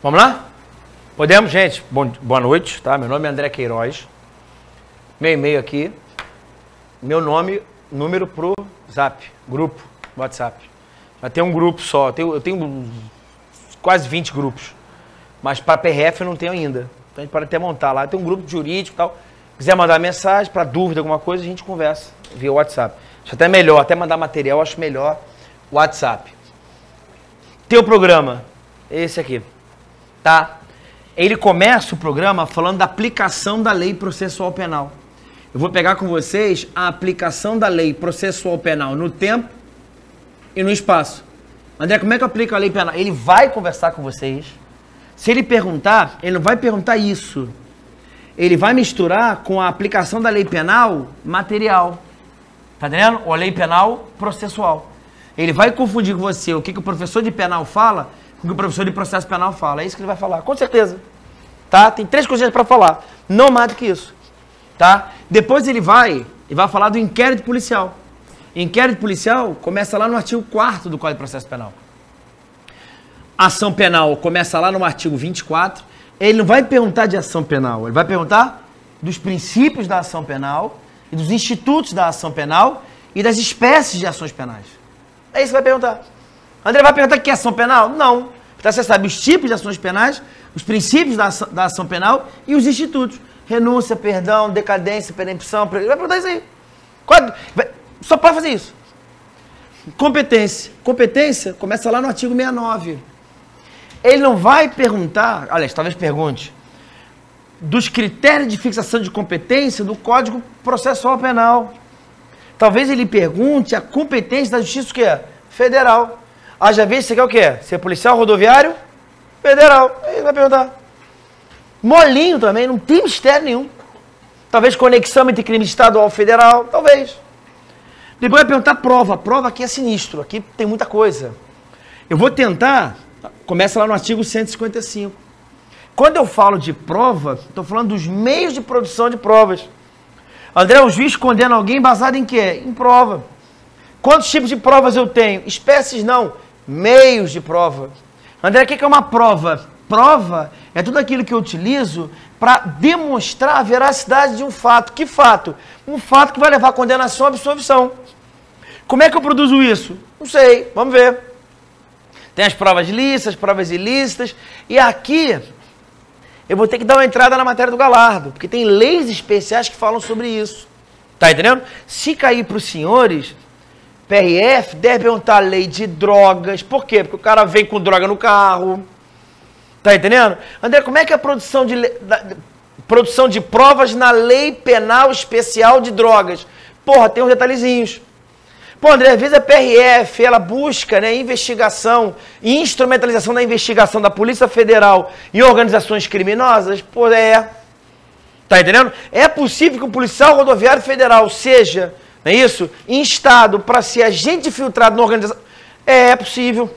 Vamos lá? Podemos, gente? Boa noite, tá? Meu nome é André Queiroz. Meu e-mail aqui. Meu nome, número pro Zap, grupo, WhatsApp. Mas tem um grupo só, eu tenho quase 20 grupos. Mas para PRF eu não tenho ainda. Então a gente pode até montar lá. Tem um grupo jurídico e tal. Quiser mandar mensagem, para dúvida, alguma coisa, a gente conversa via WhatsApp. Acho até melhor, até mandar material, acho melhor WhatsApp. Teu programa, esse aqui, tá? Ele começa o programa falando da aplicação da lei processual penal. Eu vou pegar com vocês a aplicação da lei processual penal no tempo e no espaço. André, como é que eu aplico a lei penal? Ele vai conversar com vocês. Se ele perguntar, ele não vai perguntar isso. Ele vai misturar com a aplicação da lei penal material. Tá entendendo? Ou a lei penal processual. Ele vai confundir com você o que o professor de penal fala com o que o professor de processo penal fala. É isso que ele vai falar, com certeza. Tá? Tem 3 coisinhas para falar. Não mais do que isso. Tá? Depois ele vai falar do inquérito policial. Inquérito policial começa lá no artigo 4º do Código de Processo Penal. Ação penal começa lá no artigo 24. Ele não vai perguntar de ação penal, ele vai perguntar dos princípios da ação penal e dos institutos da ação penal e das espécies de ações penais. É isso que vai perguntar. André vai perguntar o que é ação penal? Não. Então você sabe os tipos de ações penais, os princípios da ação penal e os institutos. Renúncia, perdão, decadência, perempção. Ele vai perguntar isso aí. Só pode fazer isso. Competência. Competência começa lá no artigo 69. Ele não vai perguntar, aliás, talvez pergunte, dos critérios de fixação de competência do Código Processual Penal. Talvez ele pergunte a competência da Justiça o quê? Federal. Haja vista, você quer o quê? Ser policial rodoviário? Federal. Aí ele vai perguntar. Molinho também, não tem mistério nenhum. Talvez conexão entre crime estadual e federal, talvez. Depois vai perguntar prova. Prova aqui é sinistro, aqui tem muita coisa. Eu vou tentar, começa lá no artigo 155. Quando eu falo de prova, estou falando dos meios de produção de provas. André, o juiz condena alguém baseado em quê? Em prova. Quantos tipos de provas eu tenho? Espécies não, meios de prova. André, o que é uma prova? Prova é tudo aquilo que eu utilizo para demonstrar a veracidade de um fato. Que fato? Um fato que vai levar a condenação ou absolvição. Como é que eu produzo isso? Não sei, vamos ver. Tem as provas lícitas, provas ilícitas, e aqui eu vou ter que dar uma entrada na matéria do Galardo, porque tem leis especiais que falam sobre isso. Tá entendendo? Se cair para os senhores, PRF deve perguntar a lei de drogas. Por quê? Porque o cara vem com droga no carro. Tá entendendo? André, como é que é a produção de provas na lei penal especial de drogas? Porra, tem uns detalhezinhos. Pô, André, às vezes a PRF, ela busca, né, investigação e instrumentalização da investigação da Polícia Federal em organizações criminosas. Pô, tá entendendo? É possível que o policial rodoviário federal seja, não é isso, instado para ser agente filtrado na organização. É possível.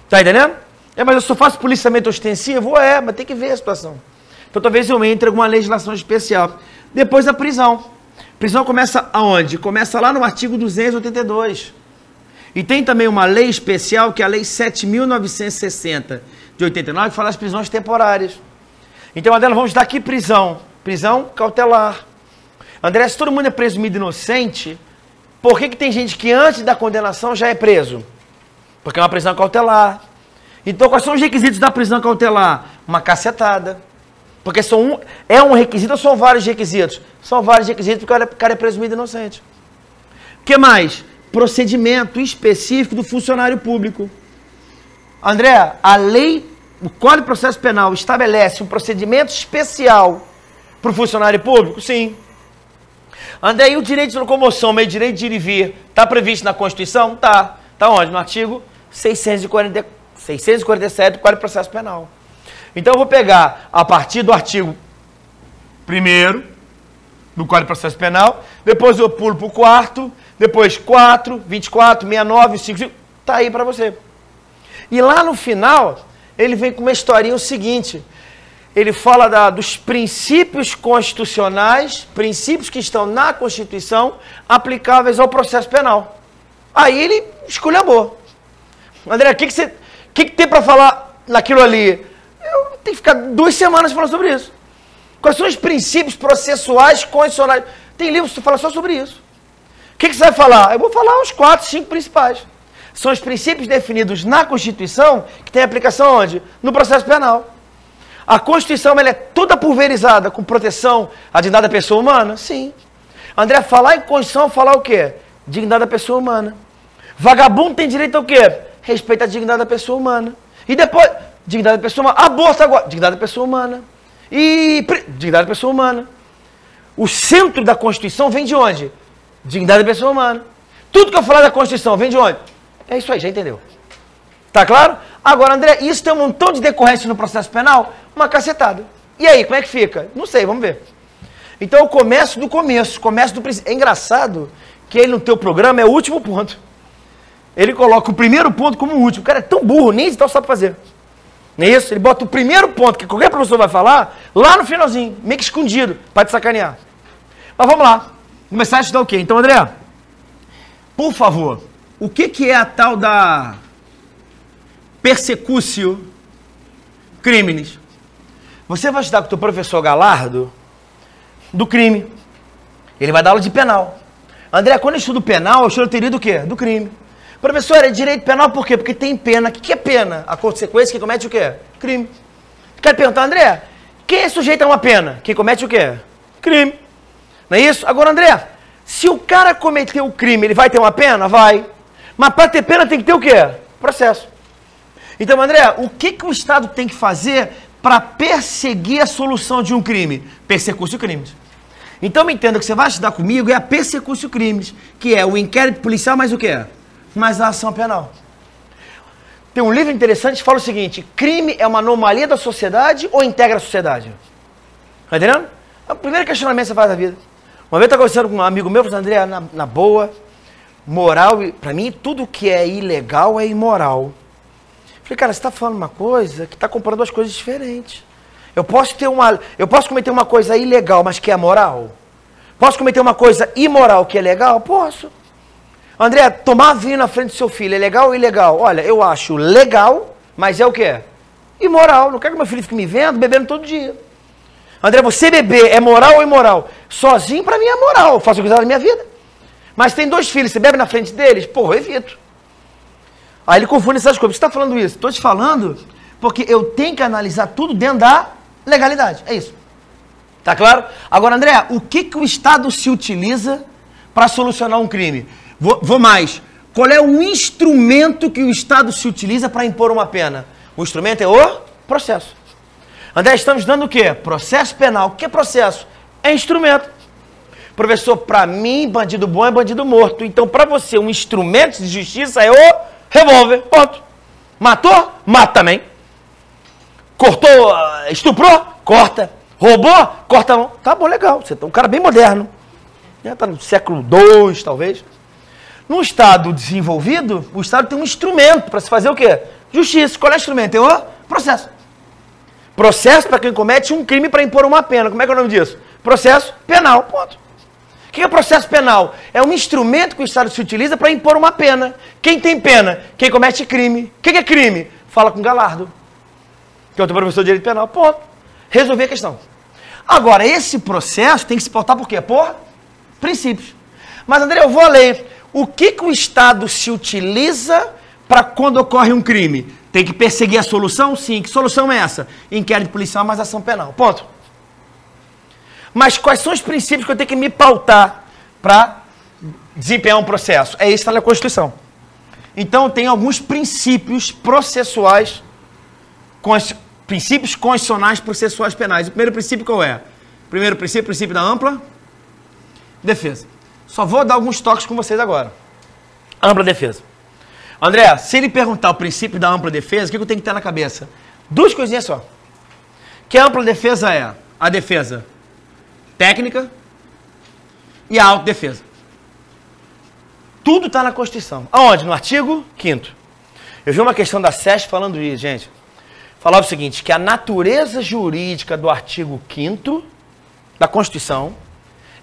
Tá entendendo? Mas eu só faço policiamento ostensivo? Mas tem que ver a situação. Então talvez eu entre alguma legislação especial. Depois a prisão. Prisão começa aonde? Começa lá no artigo 282. E tem também uma lei especial, que é a Lei 7.960 de 89, que fala das prisões temporárias. Então, André, vamos dar aqui prisão. Prisão cautelar. André, se todo mundo é presumido inocente, por que tem gente que antes da condenação já é preso? Porque é uma prisão cautelar. Então, quais são os requisitos da prisão cautelar? Uma cacetada. Porque é um requisito ou são vários requisitos? São vários requisitos porque o cara é presumido inocente. O que mais? Procedimento específico do funcionário público. André, a lei, o Código de Processo Penal estabelece um procedimento especial para o funcionário público? Sim. André, e o direito de locomoção, meio direito de ir e vir, está previsto na Constituição? Tá. Está onde? No artigo 647 do Código de Processo Penal. Então eu vou pegar a partir do artigo 1º do Código de Processo Penal, depois eu pulo para o 4º, depois 4, 24, 69, 55, tá aí para você. E lá no final, ele vem com uma historinha o seguinte, ele fala dos princípios constitucionais, princípios que estão na Constituição, aplicáveis ao processo penal. Aí ele esculhambou. André, o que tem para falar naquilo ali? tem que ficar 2 semanas falando sobre isso. Quais são os princípios processuais constitucionais? Tem livros que falam só sobre isso. O que você vai falar? Eu vou falar os 4, 5 principais. São os princípios definidos na Constituição que tem aplicação onde? No processo penal. A Constituição ela é toda pulverizada com proteção à dignidade da pessoa humana? Sim. André, falar em Constituição é falar o quê? Dignidade da pessoa humana. Vagabundo tem direito ao quê? Respeito à dignidade da pessoa humana. E depois, dignidade da pessoa humana. Aborto agora, dignidade da pessoa humana. E dignidade da pessoa humana. O centro da Constituição vem de onde? Dignidade da pessoa humana. Tudo que eu falar da Constituição vem de onde? É isso aí, já entendeu? Tá claro? Agora, André, isso tem um montão de decorrência no processo penal? Uma cacetada. E aí, como é que fica? Não sei, vamos ver. Então eu começo do começo, começo do princípio. É engraçado que ele no teu programa é o último ponto. Ele coloca o primeiro ponto como o último. O cara é tão burro, nem isso sabe fazer. Não é isso? Ele bota o primeiro ponto que qualquer professor vai falar lá no finalzinho, meio que escondido, para te sacanear. Mas vamos lá. Começar a estudar o quê? Então, André, por favor, o que é a tal da persecutio criminis? Você vai estudar com o teu professor Galardo do crime. Ele vai dar aula de penal. André, quando eu estudo penal, eu estudo teoria do quê? Do crime. Professor, é direito penal por quê? Porque tem pena. O que é pena? A consequência que comete o quê? Crime. Quero perguntar, André, quem é sujeito a uma pena? Quem comete o quê? Crime. Não é isso? Agora, André, se o cara cometeu o crime, ele vai ter uma pena? Vai. Mas para ter pena tem que ter o quê? Processo. Então, André, o que o Estado tem que fazer para perseguir a solução de um crime? Persecutio crimes. Então, me entenda que você vai estudar comigo é a persecutio crimes, que é o inquérito policial, mas o quê? Mas a ação penal. Tem um livro interessante que fala o seguinte: crime é uma anomalia da sociedade ou integra a sociedade? Tá entendendo? É o primeiro questionamento que você faz da vida. Uma vez eu estava conversando com um amigo meu, falando, André, na boa, moral, pra mim tudo que é ilegal é imoral. Falei, cara, você está falando uma coisa que está comparando duas coisas diferentes. Eu posso cometer uma coisa ilegal, mas que é moral? Posso cometer uma coisa imoral que é legal? Posso. André, tomar vinho na frente do seu filho é legal ou ilegal? Olha, eu acho legal, mas é o quê? Imoral. Não quero que meu filho fique me vendo bebendo todo dia. André, você beber é moral ou imoral? Sozinho, pra mim, é moral. Eu faço o que quiser da minha vida. Mas tem 2 filhos, você bebe na frente deles? Pô, eu evito. Aí ele confunde essas coisas. Você está falando isso? Estou te falando porque eu tenho que analisar tudo dentro da legalidade. É isso. Tá claro? Agora, André, o que o Estado se utiliza para solucionar um crime? Vou mais. Qual é o instrumento que o Estado se utiliza para impor uma pena? O instrumento é o processo. André, estamos dando o quê? Processo penal. O que é processo? É instrumento. Professor, para mim, bandido bom é bandido morto. Então, para você, um instrumento de justiça é o revólver. Ponto. Matou? Mata também. Cortou, estuprou? Corta. Roubou? Corta a mão. Tá bom, legal. Você é um cara bem moderno. Já está no século II, talvez. No Estado desenvolvido, o Estado tem um instrumento para se fazer o quê? Justiça. Qual é o instrumento? É o processo. Processo para quem comete um crime para impor uma pena. Como é que é o nome disso? Processo penal. Ponto. O que é processo penal? É um instrumento que o Estado se utiliza para impor uma pena. Quem tem pena? Quem comete crime. O que é crime? Fala com Galardo, que é o teu professor de direito penal. Ponto. Resolver a questão. Agora, esse processo tem que se pautar por quê? Por princípios. Mas, André, eu vou além. O que o Estado se utiliza para quando ocorre um crime? Tem que perseguir a solução? Sim. Que solução é essa? Inquérito policial mais ação penal. Ponto. Mas quais são os princípios que eu tenho que me pautar para desempenhar um processo? É isso que está na Constituição. Então, tem alguns princípios processuais, princípios constitucionais processuais penais. O primeiro princípio qual é? O primeiro princípio da ampla defesa. Só vou dar alguns toques com vocês agora. Ampla defesa. André, se ele perguntar o princípio da ampla defesa, o que eu tenho que ter na cabeça? 2 coisinhas só. Que a ampla defesa é a defesa técnica e a autodefesa. Tudo está na Constituição. Aonde? No artigo 5º. Eu vi uma questão da SESC falando isso, gente. Falava o seguinte, que a natureza jurídica do artigo 5º da Constituição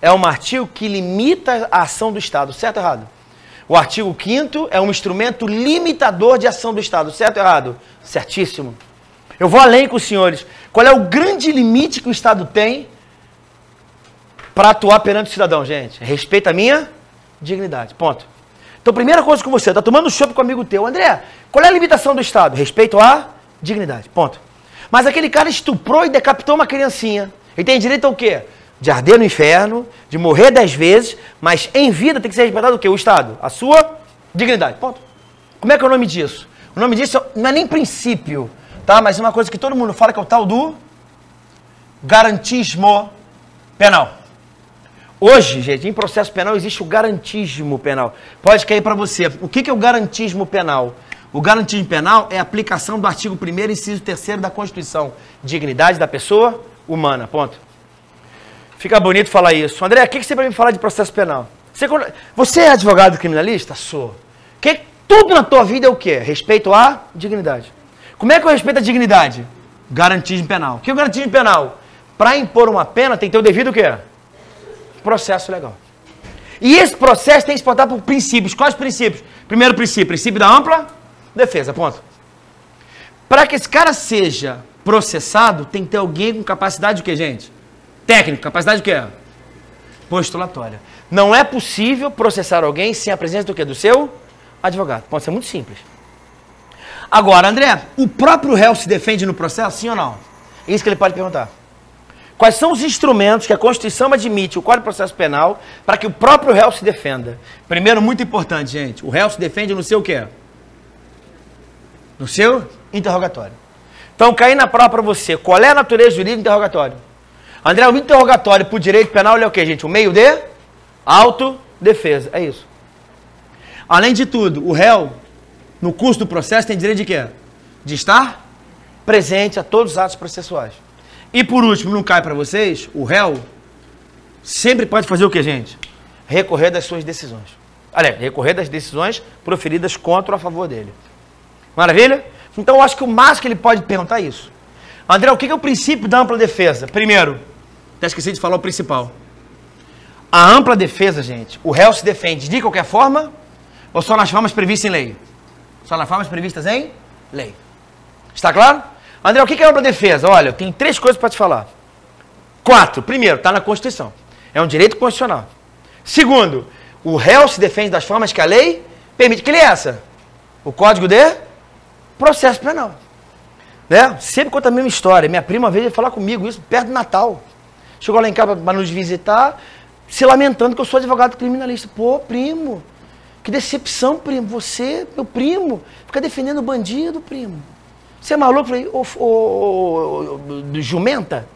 é um artigo que limita a ação do Estado, certo ou errado? O artigo 5º é um instrumento limitador de ação do Estado, certo ou errado? Certíssimo. Eu vou além com os senhores. Qual é o grande limite que o Estado tem para atuar perante o cidadão, gente? Respeita a minha dignidade. Ponto. Então, primeira coisa com você, tá tomando chopp com um amigo teu. André, qual é a limitação do Estado? Respeito à dignidade. Ponto. Mas aquele cara estuprou e decapitou uma criancinha. Ele tem direito ao quê? De arder no inferno, de morrer 10 vezes, mas em vida tem que ser respeitado o quê? O Estado. A sua dignidade. Ponto. Como é que é o nome disso? O nome disso não é nem princípio, tá? Mas é uma coisa que todo mundo fala que é o tal do garantismo penal. Hoje, gente, em processo penal existe o garantismo penal. Pode cair para você. O que é o garantismo penal? O garantismo penal é a aplicação do artigo 1º, inciso 3º da Constituição. Dignidade da pessoa humana. Ponto. Fica bonito falar isso. André, o que você vai me falar de processo penal? Você é advogado criminalista? Sou. Tudo na tua vida é o quê? Respeito à dignidade. Como é que eu respeito a dignidade? Garantismo penal. O que é o garantismo penal? Para impor uma pena tem que ter o devido o quê? Processo legal. E esse processo tem que se pautar por princípios. Quais princípios? Primeiro princípio, princípio da ampla defesa, ponto. Para que esse cara seja processado, tem que ter alguém com capacidade o quê, gente? Técnico, capacidade o quê? Postulatória. Não é possível processar alguém sem a presença do quê? Do seu advogado. Pode ser muito simples. Agora, André, o próprio réu se defende no processo, sim ou não? É isso que ele pode perguntar. Quais são os instrumentos que a Constituição admite, o Código de Processo Penal, para que o próprio réu se defenda? Primeiro, muito importante, gente, o réu se defende no seu quê? No seu interrogatório. Então, cair na prova para você, qual é a natureza jurídica do interrogatório? André, o interrogatório por direito penal é o quê, gente? O meio de autodefesa, é isso. Além de tudo, o réu, no curso do processo, tem direito de quê? De estar presente a todos os atos processuais. E por último, não cai para vocês, o réu sempre pode fazer o que, gente? Recorrer das suas decisões. Aliás, recorrer das decisões proferidas contra ou a favor dele. Maravilha? Então eu acho que o máximo que ele pode perguntar é isso. André, o que é o princípio da ampla defesa? Primeiro, até esqueci de falar o principal. A ampla defesa, gente, o réu se defende de qualquer forma ou só nas formas previstas em lei? Só nas formas previstas em lei. Está claro? André, o que é ampla defesa? Olha, eu tenho 3 coisas para te falar. 4. Primeiro, está na Constituição. É um direito constitucional. Segundo, o réu se defende das formas que a lei permite. Que lei é essa? O Código de Processo Penal. Né? Sempre conta a mesma história. Minha prima veio falar comigo isso perto do Natal. Chegou lá em casa para nos visitar, se lamentando que eu sou advogado criminalista. Pô, primo, que decepção, primo. Você, meu primo, fica defendendo o bandido, primo. Você é maluco? Eu falei, jumenta?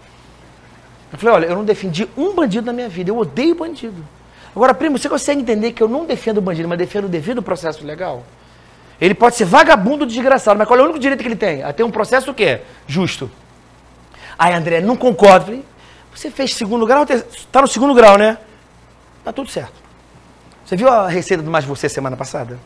Eu falei, olha, eu não defendi um bandido na minha vida, eu odeio bandido. Agora, primo, você consegue entender que eu não defendo o bandido, mas defendo o devido processo legal? Ele pode ser vagabundo, desgraçado, mas qual é o único direito que ele tem? A ter um processo o quê? Justo. Aí, André, não concordo. Falei, você fez 2º grau, tá no 2º grau, né? Tá tudo certo. Você viu a receita do Mais Você semana passada?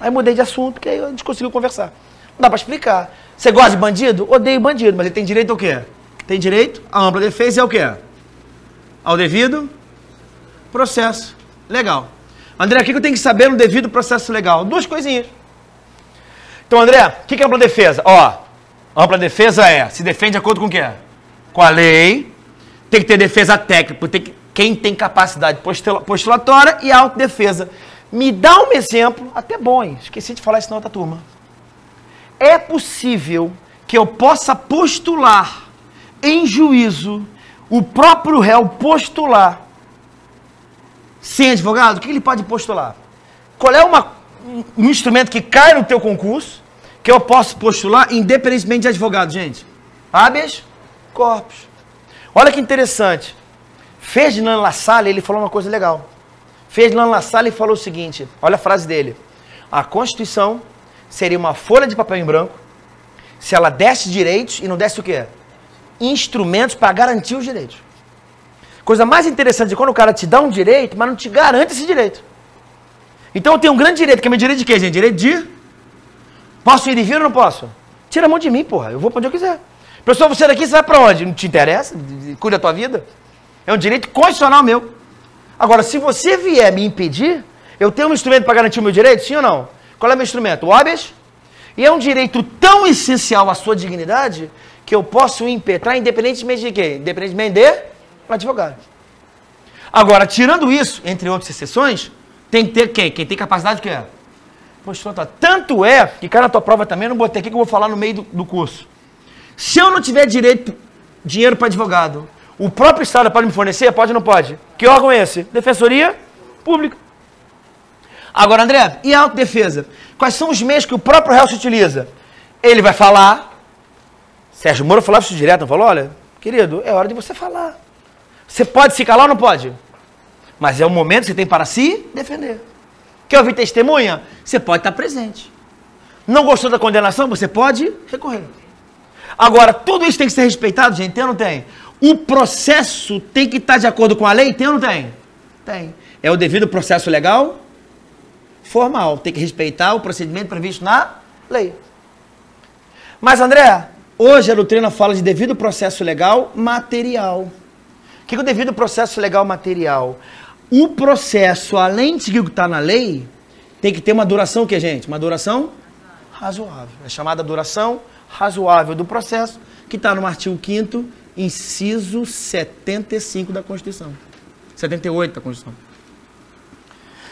Aí mudei de assunto, porque aí a gente conseguiu conversar. Não dá pra explicar. Você gosta de bandido? Odeio bandido, mas ele tem direito ao quê? Tem direito à ampla defesa e ao quê? Ao devido processo legal. André, o que eu tenho que saber no devido processo legal? 2 coisinhas. Então, André, o que é ampla defesa? Ó, ampla defesa se defende de acordo com o quê? Com a lei, tem que ter defesa técnica, quem tem capacidade postulatória e autodefesa. Me dá um exemplo, até bom, hein? Esqueci de falar isso na outra turma. É possível que eu possa postular em juízo, o próprio réu postular, sem advogado? O que ele pode postular? Qual é um instrumento que cai no teu concurso, que eu posso postular independentemente de advogado, gente? Habeas corpus. Olha que interessante. Ferdinand Lassalle, ele falou uma coisa legal. Ferdinand Lassalle falou o seguinte, olha a frase dele. A Constituição seria uma folha de papel em branco se ela desse direitos e não desse o quê? Instrumentos para garantir os direitos. Coisa mais interessante é quando o cara te dá um direito, mas não te garante esse direito. Então eu tenho um grande direito, que é meu direito de quê, gente? Direito de... Posso ir e vir ou não posso? Tira a mão de mim, porra. Eu vou para onde eu quiser. Pessoal, você daqui, você vai para onde? Não te interessa? Cuida da tua vida? É um direito constitucional meu. Agora, se você vier me impedir, eu tenho um instrumento para garantir o meu direito? Sim ou não? Qual é o meu instrumento? O habeas? E é um direito tão essencial à sua dignidade que eu posso impetrar independentemente de quê? Independentemente de advogado. Agora, tirando isso, entre outras exceções, tem que ter quem? Quem tem capacidade de quê? Poxa, tanto é que, cara, na tua prova também, eu não botei aqui que eu vou falar no meio do curso. Se eu não tiver dinheiro para advogado, o próprio Estado pode me fornecer? Pode ou não pode? Que órgão é esse? Defensoria Pública. Agora, André, e a autodefesa? Quais são os meios que o próprio réu se utiliza? Ele vai falar. Sérgio Moro falava isso direto, não falou? Olha, querido, é hora de você falar. Você pode se calar ou não pode? Mas é o momento que você tem para se defender. Quer ouvir testemunha? Você pode estar presente. Não gostou da condenação? Você pode recorrer. Agora, tudo isso tem que ser respeitado, gente? Tem ou não tem? O processo tem que estar de acordo com a lei? Tem ou não tem? Tem. É o devido processo legal formal. Tem que respeitar o procedimento previsto na lei. Mas, André, hoje a doutrina fala de devido processo legal material. O que é o devido processo legal material? O processo, além de seguir o que está na lei, tem que ter uma duração o que, gente? Uma duração razoável. É chamada duração razoável do processo, que está no artigo 5º, inciso 75 da Constituição. 78 da Constituição.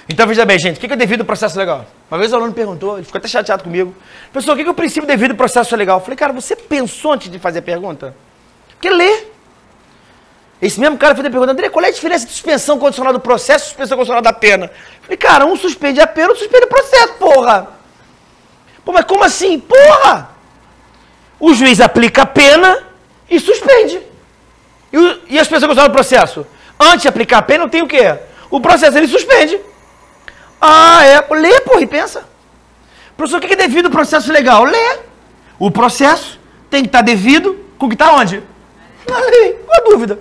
Então, veja bem, gente, o que é o devido processo legal? Uma vez o aluno perguntou, ele ficou até chateado comigo. Professor, o que é o princípio devido processo legal? Eu falei, cara, você pensou antes de fazer a pergunta? Porque lê. Esse mesmo cara fez a pergunta, André, qual é a diferença de suspensão condicional do processo e suspensão condicional da pena? Eu falei, cara, um suspende a pena, outro suspende o processo, porra. Pô, mas como assim? Porra! O juiz aplica a pena e suspende. E a suspensão condicional do processo? Antes de aplicar a pena, não tem o quê? O processo, ele suspende. Ah, é. Lê, porra, e pensa. Professor, o que é devido processo legal? Lê. O processo tem que estar devido com o que está onde? Na lei. Qual a dúvida?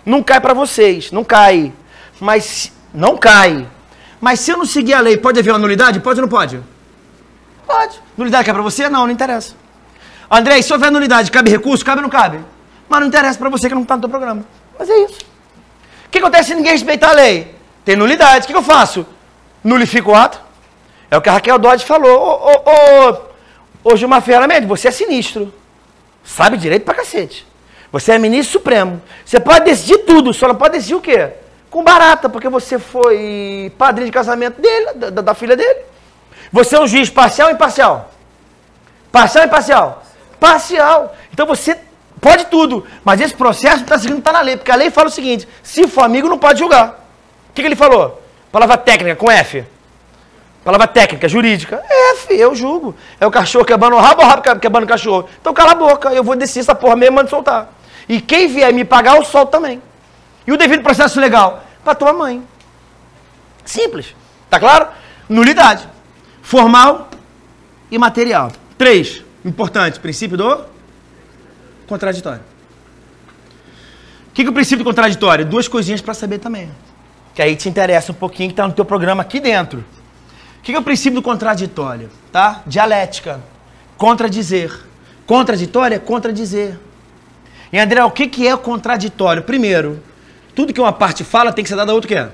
Não cai para vocês, não cai. Mas, não cai. Mas se eu não seguir a lei, pode haver uma nulidade? Pode ou não pode? Pode. Nulidade cai para você? Não, não interessa. André, se houver nulidade, cabe recurso? Cabe ou não cabe? Mas não interessa para você que não está no teu programa. Mas é isso. O que acontece se ninguém respeitar a lei? Tem nulidade. O que eu faço? Nulifico o ato. É o que a Raquel Dodge falou. Ô Gilmar Ferreira Mendes, você é sinistro. Sabe direito pra cacete. Você é ministro supremo. Você pode decidir tudo, só não pode decidir o quê? Com barata, porque você foi padrinho de casamento dele, da filha dele. Você é um juiz parcial ou imparcial? Parcial ou imparcial? Parcial. Então você pode tudo, mas esse processo está seguindo, está na lei, porque a lei fala o seguinte, se for amigo não pode julgar. O que ele falou? Palavra técnica, com F. Palavra técnica, jurídica. F, eu julgo. É o cachorro quebrando o rabo ou o rabo quebrando o cachorro? Então cala a boca, eu vou descer essa porra mesmo, mando soltar. E quem vier me pagar, eu solto também. E o devido processo legal? Para tua mãe. Simples. Tá claro? Nulidade. Formal e material. 3. Importante. Princípio do contraditório. O que é o princípio do contraditório? 2 coisinhas para saber também. Que aí te interessa um pouquinho, que está no teu programa aqui dentro. O que é o princípio do contraditório? Tá? Dialética. Contradizer. Contraditório é contradizer. E André, o que é o contraditório? Primeiro, tudo que uma parte fala tem que ser dado a outra o quê?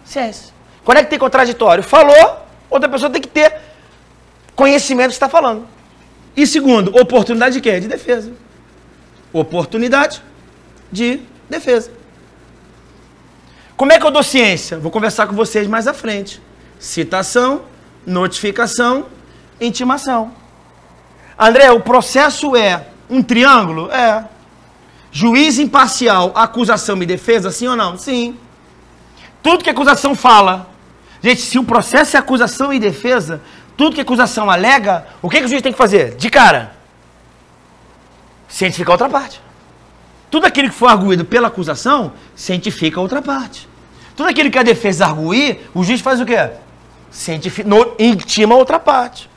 Ciência. Quando é que tem contraditório? Falou, outra pessoa tem que ter conhecimento do que está falando. E segundo, oportunidade de quê? De defesa. Oportunidade de defesa. Como é que eu dou ciência? Vou conversar com vocês mais à frente. Citação, notificação, intimação. André, o processo é um triângulo? É. Juiz imparcial, acusação e defesa, sim ou não? Sim. Tudo que a acusação fala. Gente, se o processo é acusação e defesa, tudo que a acusação alega, o que o juiz tem que fazer? De cara, cientificar outra parte. Tudo aquilo que for arguído pela acusação, cientifica outra parte. Tudo aquilo que a defesa arguir, o juiz faz o quê? Intima outra parte.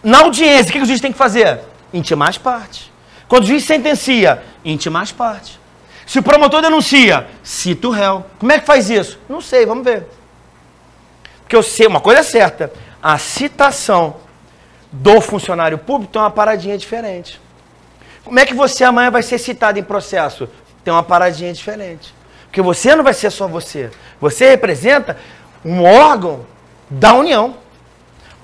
Na audiência, o que o juiz tem que fazer? Intimar as partes. Quando o juiz sentencia, intimar as partes. Se o promotor denuncia, cita o réu. Como é que faz isso? Não sei, vamos ver. Porque eu sei, uma coisa é certa, a citação do funcionário público tem uma paradinha diferente. Como é que você amanhã vai ser citado em processo? Tem uma paradinha diferente. Porque você não vai ser só você. Você representa um órgão da União.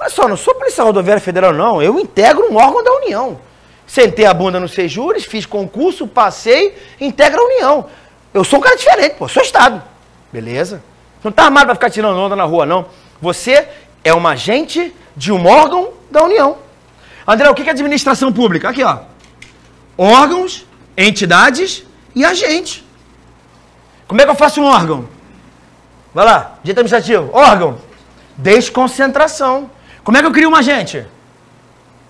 Olha só, não sou policial rodoviária federal, não. Eu integro um órgão da União. Sentei a bunda no Sejures, fiz concurso, passei, integro a União. Eu sou um cara diferente, pô, sou Estado. Beleza? Não tá armado pra ficar tirando onda na rua, não. Você é um agente de um órgão da União. André, o que é administração pública? Aqui, ó. Órgãos, entidades e agentes. Como é que eu faço um órgão? Vai lá, direito administrativo. Órgão, desconcentração. Como é que eu crio um agente?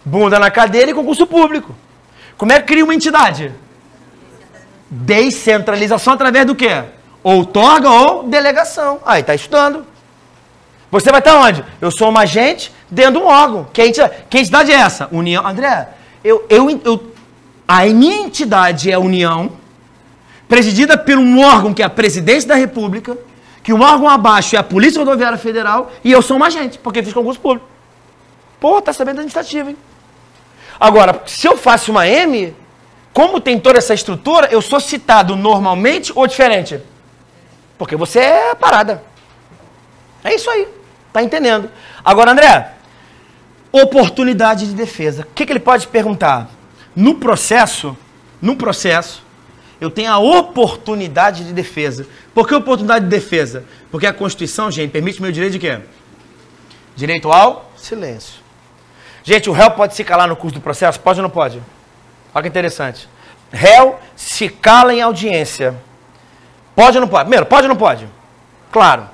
Bunda na cadeira e concurso público. Como é que eu crio uma entidade? Descentralização através do quê? Outorga ou delegação. Aí, tá estudando. Você vai estar onde? Eu sou um agente dentro de um órgão. Que entidade é essa? União. André, a minha entidade é a União, presidida por um órgão que é a Presidência da República, que um órgão abaixo é a Polícia Rodoviária Federal, e eu sou um agente, porque fiz concurso público. Pô, tá sabendo administrativo, hein? Agora, se eu faço uma M, como tem toda essa estrutura, eu sou citado normalmente ou diferente? Porque você é parada. É isso aí. Tá entendendo? Agora, André, oportunidade de defesa. O que ele pode perguntar? No processo, eu tenho a oportunidade de defesa. Por que oportunidade de defesa? Porque a Constituição, gente, permite o meu direito de quê? Direito ao silêncio. Gente, o réu pode se calar no curso do processo? Pode ou não pode? Olha que interessante. Réu se cala em audiência. Pode ou não pode? Primeiro, pode ou não pode? Claro.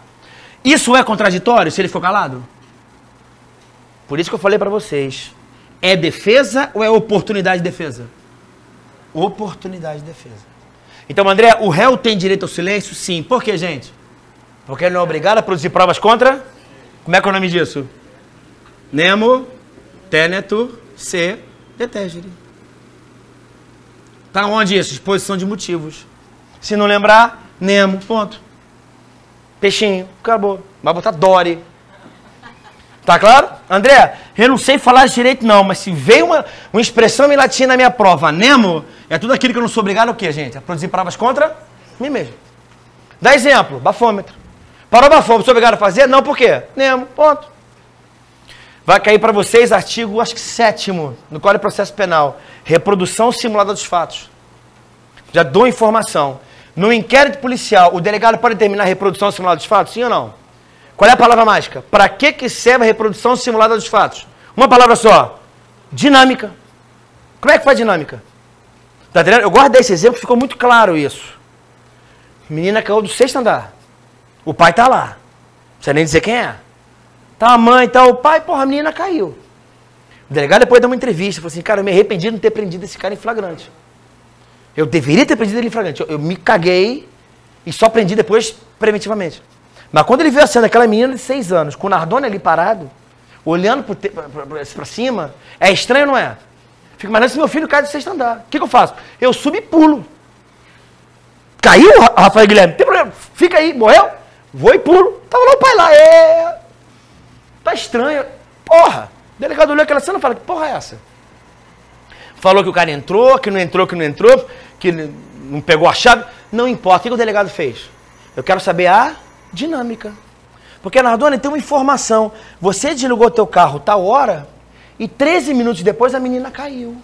Isso é contraditório se ele for calado? Por isso que eu falei para vocês. É defesa ou é oportunidade de defesa? Oportunidade de defesa. Então, André, o réu tem direito ao silêncio? Sim. Por quê, gente? Porque ele não é obrigado a produzir provas contra? Como é que é o nome disso? Nemo, tenetur, se, detegere. Tá onde isso? Exposição de motivos. Se não lembrar, Nemo, ponto. Peixinho, acabou. Vai botar Dory. Tá claro? André, eu não sei falar direito não, mas se veio uma expressão em latim na minha prova, Nemo, é tudo aquilo que eu não sou obrigado a quê, gente? A produzir provas contra mim mesmo. Dá exemplo, bafômetro. Parou o bafômetro, sou obrigado a fazer? Não, por quê? Nemo, ponto. Vai cair para vocês artigo, acho que 7º, no Código de Processo Penal. Reprodução simulada dos fatos. Já dou informação. No inquérito policial, o delegado pode determinar a reprodução simulada dos fatos? Sim ou não? Qual é a palavra mágica? Para que serve a reprodução simulada dos fatos? Uma palavra só. Dinâmica. Como é que faz dinâmica? Tá entendendo? Eu guardei esse exemplo, ficou muito claro isso. Menina caiu do 6º andar. O pai tá lá. Não precisa nem dizer quem é. Tá a mãe, tá o pai, porra, a menina caiu. O delegado depois deu uma entrevista, falou assim, cara, eu me arrependi de não ter prendido esse cara em flagrante. Eu deveria ter prendido ele em flagrante. Eu me caguei e só prendi depois preventivamente. Mas quando ele viu a cena daquela menina de 6 anos, com o Nardone ali parado, olhando pra cima, é estranho, não é? Fico imaginando se meu filho cai do 6º andar. O que eu faço? Eu subo e pulo. Caiu, Rafael Guilherme? Não tem problema. Fica aí, morreu? Vou e pulo. Tava lá o pai lá. Tá estranho. Porra. O delegado olhou aquela cena e fala, que porra é essa? Falou que o cara entrou, que não entrou, que não pegou a chave. Não importa. O que o delegado fez? Eu quero saber a dinâmica. Porque, Nardone, tem uma informação. Você desligou teu carro tal hora e 13 minutos depois a menina caiu.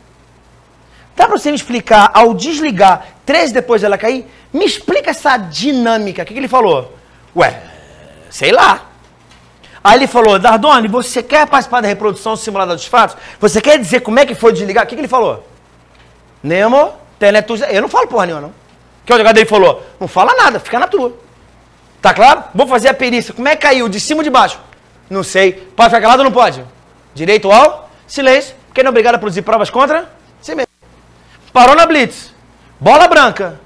Dá pra você me explicar, ao desligar, 13 depois dela cair, me explica essa dinâmica. O que ele falou? Ué, sei lá. Aí ele falou, Nardone, você quer participar da reprodução simulada dos fatos? Você quer dizer como é que foi desligar? O que ele falou? Nemo, tenetus... Eu não falo porra nenhuma, não. O que o delegado dele falou? Não fala nada, fica na tua. Tá claro? Vou fazer a perícia. Como é que caiu? De cima ou de baixo? Não sei. Pode ficar calado ou não pode? Direito ao silêncio. Quem não é obrigado a produzir provas contra? Si mesmo. Parou na blitz. Bola branca.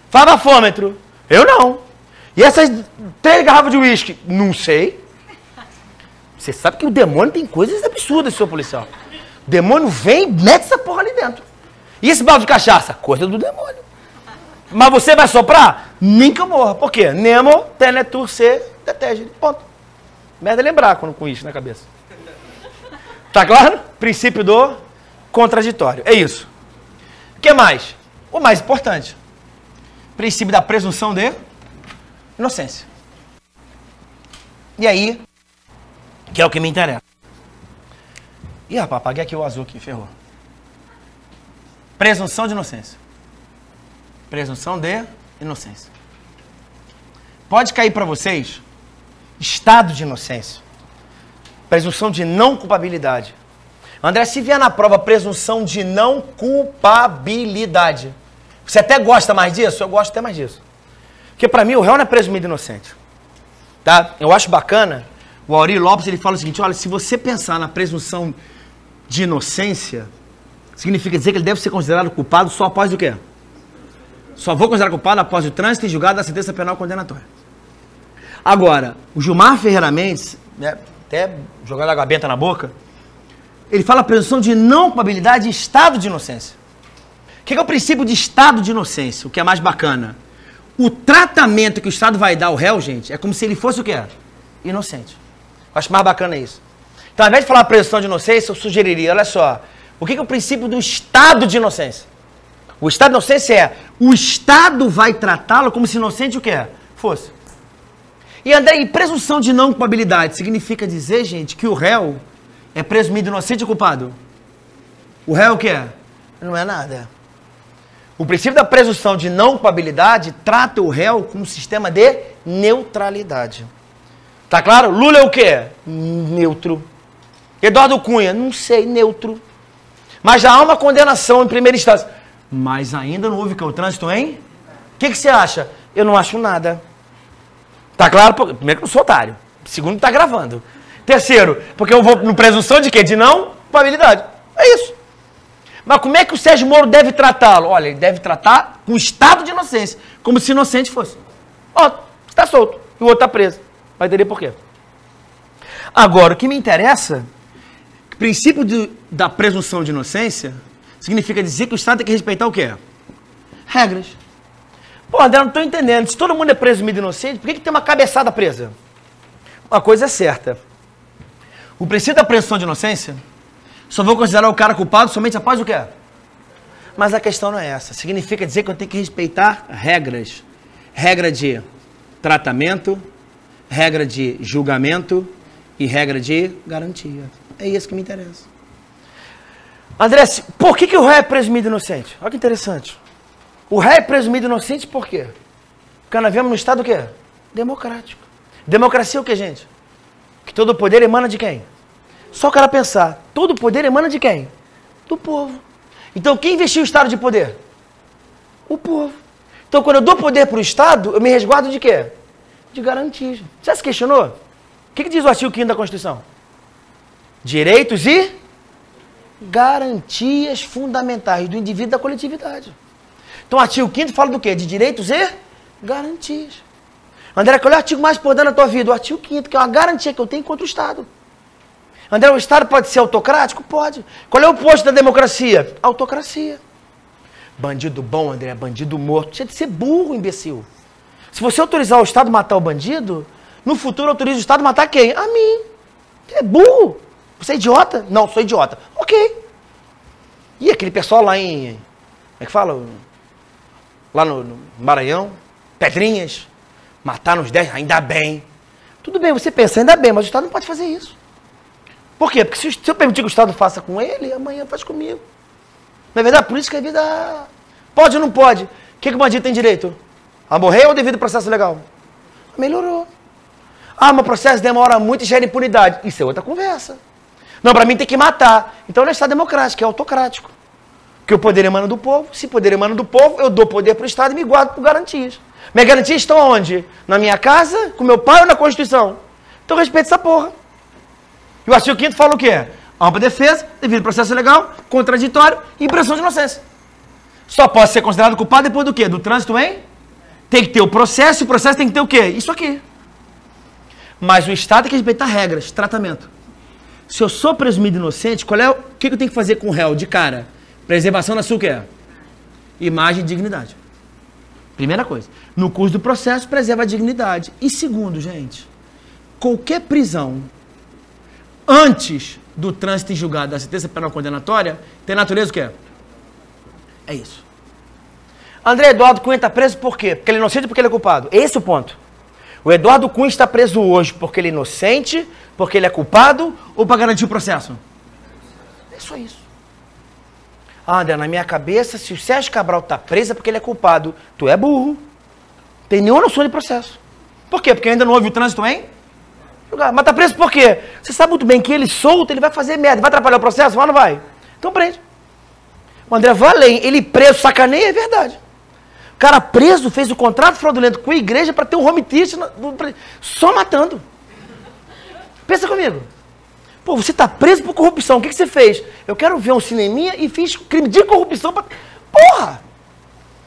Faz bafômetro. Eu não. E essas 3 garrafas de uísque? Não sei. Você sabe que o demônio tem coisas absurdas, senhor policial. O demônio vem e mete essa porra ali dentro. E esse balde de cachaça? Coisa do demônio. Mas você vai soprar? Nem que eu morra. Por quê? Nemo, tenetur, se, detegere. Ponto. Merda é lembrar quando com isso na cabeça. Tá claro? Princípio do contraditório. É isso. O que mais? O mais importante. Princípio da presunção de inocência. E aí, que é o que me interessa. Ih, rapaz, apaguei aqui o azul aqui, ferrou. Presunção de inocência. Presunção de inocência. Pode cair para vocês estado de inocência. Presunção de não culpabilidade. André, se vier na prova presunção de não culpabilidade, você até gosta mais disso? Eu gosto até mais disso. Porque para mim o réu não é presumido inocente. Tá? Eu acho bacana, o Aurílio Lopes ele fala o seguinte, olha, se você pensar na presunção de inocência, significa dizer que ele deve ser considerado culpado só após o quê? Só vou considerar culpado após o trânsito e julgado da sentença penal condenatória. Agora, o Gilmar Ferreira Mendes, né, até jogando água benta na boca, ele fala a presunção de não culpabilidade e estado de inocência. O que é o princípio de estado de inocência? O que é mais bacana? O tratamento que o Estado vai dar ao réu, gente, é como se ele fosse o quê? Inocente. Eu acho mais bacana isso. Então, ao invés de falar presunção de inocência, eu sugeriria, olha só, o que é o princípio do estado de inocência? O estado de inocência é, o Estado vai tratá-lo como se inocente o quê? Fosse. E André, e presunção de não culpabilidade significa dizer, gente, que o réu é presumido inocente ou culpado? O réu o quê? Não é nada. O princípio da presunção de não culpabilidade trata o réu como um sistema de neutralidade. Tá claro? Lula é o quê? Neutro. Eduardo Cunha, não sei, neutro. Mas já há uma condenação em primeira instância. Mas ainda não houve que o trânsito, hein? O que você acha? Eu não acho nada. Tá claro? Primeiro que eu sou otário. Segundo, tá gravando. Terceiro, porque eu vou no presunção de quê? De não culpabilidade. É isso. Mas como é que o Sérgio Moro deve tratá-lo? Olha, ele deve tratar com estado de inocência, como se inocente fosse. Ó, está solto e o outro está preso. Vai entender por quê. Agora, o que me interessa, o princípio da presunção de inocência significa dizer que o Estado tem que respeitar o quê? Regras. Pô, André, não estou entendendo. Se todo mundo é presumido inocente, por que tem uma cabeçada presa? Uma coisa é certa. O princípio da presunção de inocência, só vou considerar o cara culpado somente após o quê? Mas a questão não é essa. Significa dizer que eu tenho que respeitar regras. Regra de tratamento, regra de julgamento e regra de garantia. É isso que me interessa. André, por que o réu é presumido inocente? Olha que interessante. O réu é presumido inocente por quê? Porque nós vivemos no Estado o quê? Democrático. Democracia é o quê, gente? Que todo poder emana de quem? Só o cara pensar, todo poder emana de quem? Do povo. Então, quem investiu o Estado de poder? O povo. Então, quando eu dou poder para o Estado, eu me resguardo de quê? De garantias. Você já se questionou? O que diz o artigo 5º da Constituição? Direitos e garantias fundamentais do indivíduo e da coletividade. Então, o artigo 5º fala do quê? De direitos e garantias. André, qual é o artigo mais importante na tua vida? O artigo 5º, que é uma garantia que eu tenho contra o Estado. André, o Estado pode ser autocrático? Pode. Qual é o oposto da democracia? Autocracia. Bandido bom, André, bandido morto. Tinha de ser burro, imbecil. Se você autorizar o Estado a matar o bandido, no futuro autoriza o Estado a matar quem? A mim. Você é burro. Você é idiota? Não, sou idiota. Ok. E aquele pessoal lá em... Como é que fala? Lá no Maranhão, Pedrinhas, mataram os 10, ainda bem. Tudo bem, você pensa, ainda bem, mas o Estado não pode fazer isso. Por quê? Porque se eu permitir que o Estado faça com ele, amanhã faz comigo. Não é verdade? Por isso que a vida... Pode ou não pode? O que o bandido tem direito? A morrer ou devido ao processo legal? Melhorou. Ah, mas o processo demora muito e gera impunidade. Isso é outra conversa. Não, para mim tem que matar. Então não é Estado democrático, é autocrático. Porque o poder emana do povo. Se o poder emana do povo, eu dou poder para o Estado e me guardo por garantias. Minhas garantias estão onde? Na minha casa, com meu pai ou na Constituição? Então respeito essa porra. E o artigo 5º fala o quê? Ampla defesa, devido ao processo legal, contraditório e presunção de inocência. Só pode ser considerado culpado depois do quê? Do trânsito, hein? Tem que ter o processo, e o processo tem que ter o quê? Isso aqui. Mas o Estado tem que respeitar regras, tratamento. Se eu sou presumido inocente, o que eu tenho que fazer com o réu de cara? Preservação da sua o quê? Imagem e dignidade. Primeira coisa. No curso do processo, preserva a dignidade. E segundo, gente, qualquer prisão antes do trânsito em julgado da sentença penal condenatória tem natureza o quê? É isso. André Eduardo Cunha está preso por quê? Porque ele é inocente ou porque ele é culpado? Esse é o ponto. O Eduardo Cunha está preso hoje porque ele é inocente, porque ele é culpado ou para garantir o processo? É só isso. Ah, André, na minha cabeça, se o Sérgio Cabral tá preso é porque ele é culpado. Tu é burro. Tem nenhuma noção de processo. Por quê? Porque ainda não houve o trânsito, hein? Mas tá preso por quê? Você sabe muito bem que ele solto, ele vai fazer merda. Vai atrapalhar o processo? Vai ou não vai? Então prende. O André vai além. Ele preso, sacaneia, é verdade. O cara preso fez o contrato fraudulento com a igreja para ter um home theater só matando. Pensa comigo. Pô, você tá preso por corrupção. O que você fez? Eu quero ver um cineminha e fiz crime de corrupção pra... Porra!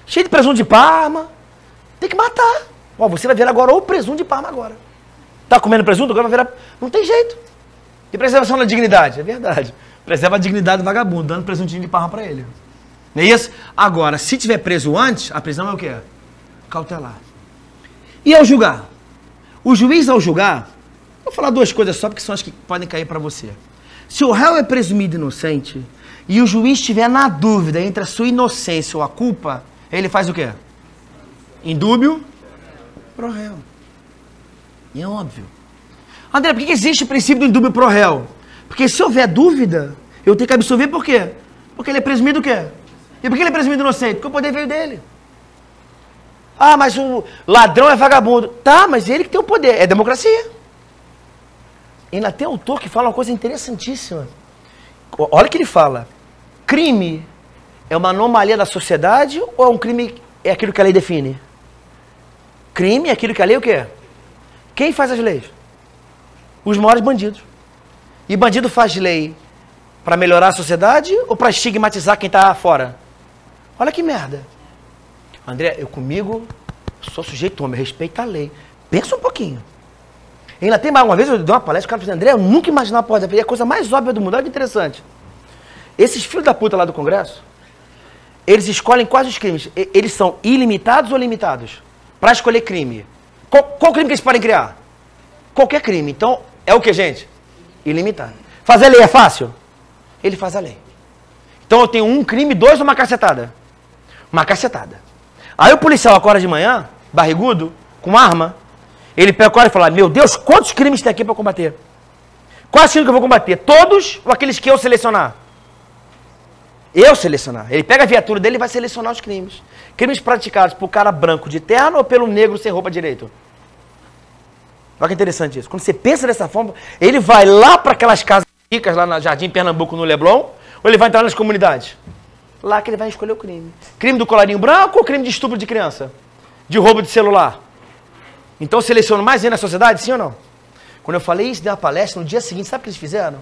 Cheio de presunto de Parma. Tem que matar. Ó, você vai virar agora o presunto de Parma agora. Tá comendo presunto? Agora vai virar... Não tem jeito. E preservação da dignidade? É verdade. Preserva a dignidade do vagabundo, dando presuntinho de Parma pra ele. Não é isso? Agora, se tiver preso antes, a prisão é o quê? Cautelar. E ao julgar? O juiz, ao julgar... Vou falar duas coisas só, porque são as que podem cair para você. Se o réu é presumido inocente e o juiz estiver na dúvida entre a sua inocência ou a culpa, ele faz o quê? Indúbio pro réu. E é óbvio. André, por que existe o princípio do indúbio pro réu? Porque se houver dúvida, eu tenho que absolver por quê? Porque ele é presumido o quê? E por que ele é presumido inocente? Porque o poder veio dele. Ah, mas o ladrão é vagabundo. Tá, mas ele que tem o poder. É democracia. Ainda tem autor que fala uma coisa interessantíssima. Olha o que ele fala. Crime é uma anomalia da sociedade ou é um crime, é aquilo que a lei define? Crime é aquilo que a lei o quê? Quem faz as leis? Os maiores bandidos. E bandido faz lei para melhorar a sociedade ou para estigmatizar quem está fora? Olha que merda. André, eu comigo sou sujeito homem, respeito a lei. Pensa um pouquinho. Ainda tem mais uma vez, eu dei uma palestra, o cara falou assim, André, eu nunca imaginava porra, é a coisa mais óbvia do mundo, olha que interessante. Esses filhos da puta lá do Congresso, eles escolhem quais os crimes. Eles são ilimitados ou limitados? Para escolher crime. Qual crime que eles podem criar? Qualquer crime. Então, é o que, gente? Ilimitado. Fazer lei é fácil? Ele faz a lei. Então eu tenho um crime, dois ou uma cacetada? Uma cacetada. Aí o policial acorda de manhã, barrigudo, com arma, ele pega o cara e fala, meu Deus, quantos crimes tem aqui para combater? Quais crimes que eu vou combater? Todos ou aqueles que eu selecionar? Eu selecionar. Ele pega a viatura dele e vai selecionar os crimes. Crimes praticados por cara branco de terno ou pelo negro sem roupa direito? Olha que interessante isso. Quando você pensa dessa forma, ele vai lá para aquelas casas ricas, lá na Jardim Pernambuco, no Leblon, ou ele vai entrar nas comunidades? Lá que ele vai escolher o crime. Crime do colarinho branco ou crime de estupro de criança? De roubo de celular? Então eu seleciono mais ainda na sociedade, sim ou não? Quando eu falei isso, dei uma palestra, no dia seguinte, sabe o que eles fizeram?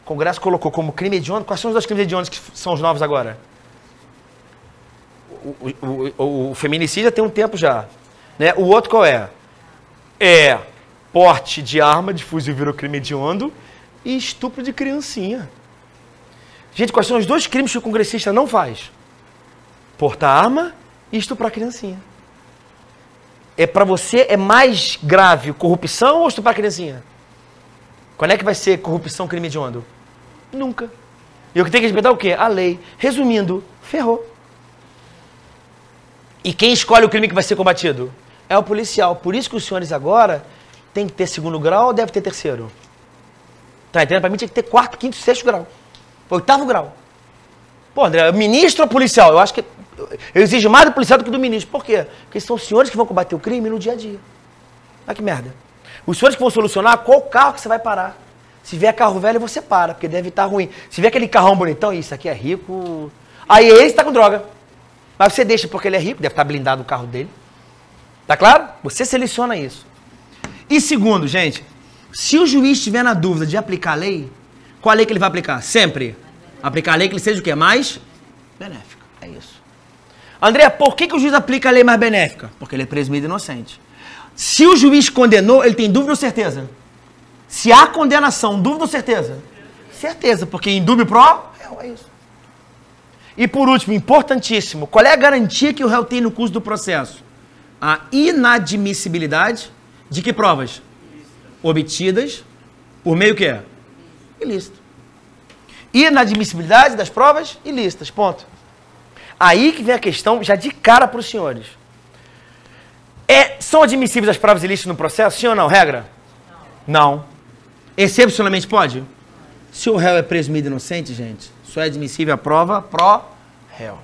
O Congresso colocou como crime hediondo. Quais são os dois crimes hediondos que são os novos agora? O feminicídio já tem um tempo já. Né? O outro qual é? É porte de arma de fuzil virou crime hediondo e estupro de criancinha. Gente, quais são os dois crimes que o congressista não faz? Portar arma e estuprar criancinha. É para você, é mais grave corrupção ou estuprar criancinha? Quando é que vai ser corrupção crime hediondo? Nunca. E o que tem que respeitar é o quê? A lei. Resumindo, ferrou. E quem escolhe o crime que vai ser combatido? É o policial. Por isso que os senhores agora tem que ter segundo grau ou deve ter terceiro? Tá entendendo? Para mim tinha que ter quarto, quinto, sexto grau. 8º grau. Pô, André, ministro ou policial? Eu acho que eu exijo mais do policial do que do ministro. Por quê? Porque são os senhores que vão combater o crime no dia a dia. Olha que merda. Os senhores que vão solucionar qual carro que você vai parar. Se vier carro velho, você para, porque deve estar ruim. Se vier aquele carrão bonitão, isso aqui é rico. Aí ele está com droga. Mas você deixa porque ele é rico, deve estar blindado o carro dele. Tá claro? Você seleciona isso. E segundo, gente, se o juiz estiver na dúvida de aplicar a lei, qual a lei que ele vai aplicar? Sempre aplicar a lei que ele seja o quê? Mais benéfica. É isso. André, por que o juiz aplica a lei mais benéfica? Porque ele é presumido inocente. Se o juiz condenou, ele tem dúvida ou certeza? Se há condenação, dúvida ou certeza? Certeza, porque em dúvida pro é isso. E por último, importantíssimo, qual é a garantia que o réu tem no curso do processo? A inadmissibilidade de que provas? Obtidas por meio que é? Ilícito. Inadmissibilidade das provas ilícitas, ponto. Aí que vem a questão, já de cara para os senhores. São admissíveis as provas ilícitas no processo, sim ou não? Regra? Não. Excepcionalmente pode? Se o réu é presumido inocente, gente, só é admissível a prova pró-réu.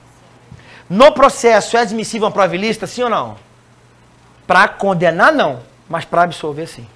No processo, é admissível uma prova ilícita, sim ou não? Para condenar, não. Mas para absolver, sim.